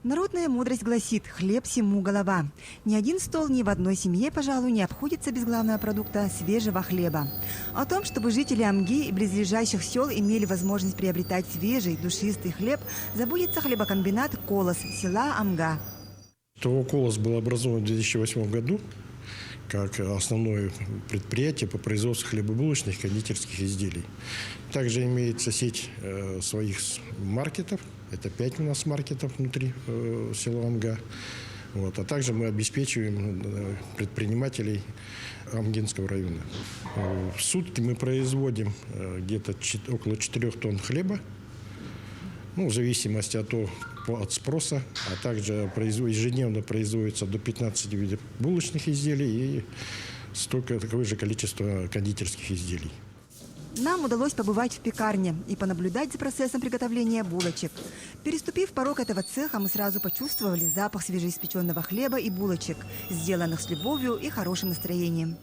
Народная мудрость гласит: хлеб всему голова. Ни один стол ни в одной семье, пожалуй, не обходится без главного продукта – свежего хлеба. О том, чтобы жители Амги и близлежащих сел имели возможность приобретать свежий, душистый хлеб, заботится хлебокомбинат «Колос» села Амга. ТО «Колос» был образован в 2008 году как основное предприятие по производству хлебобулочных и кондитерских изделий. Также имеется сеть своих маркетов. Это 5 у нас маркетов внутри села Амга. А также мы обеспечиваем предпринимателей Амгинского района. В сутки мы производим где-то около 4 тонн хлеба. В зависимости от спроса, а также ежедневно производится до 15 видов булочных изделий и такое же количество кондитерских изделий. Нам удалось побывать в пекарне и понаблюдать за процессом приготовления булочек. Переступив порог этого цеха, мы сразу почувствовали запах свежеиспеченного хлеба и булочек, сделанных с любовью и хорошим настроением.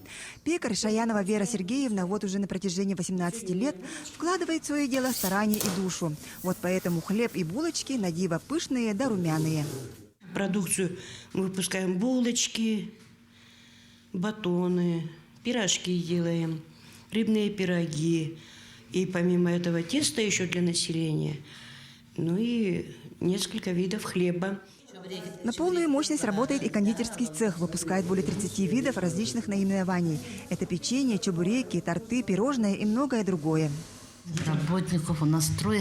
Пекарь Шаянова Вера Сергеевна вот уже на протяжении 18 лет вкладывает в свое дело старание и душу. Вот поэтому хлеб и булочки на диво пышные да румяные. Продукцию мы выпускаем: булочки, батоны, пирожки делаем, рыбные пироги. И помимо этого теста еще для населения. И несколько видов хлеба. На полную мощность работает и кондитерский цех. Выпускает более 30 видов различных наименований. Это печенье, чебуреки, торты, пирожные и многое другое. Работников у нас 3.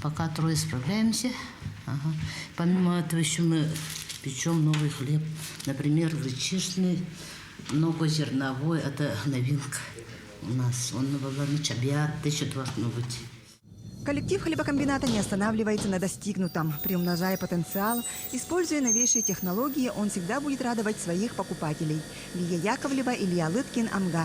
Пока 3 справляемся. Помимо этого еще мы печем новый хлеб. Например, гречишный, многозерновой. Это новинка у нас. Он на чабиат, еще должно быть. Коллектив хлебокомбината не останавливается на достигнутом. Приумножая потенциал, используя новейшие технологии, он всегда будет радовать своих покупателей. Лия Яковлева, Илья Лыткин, Амга.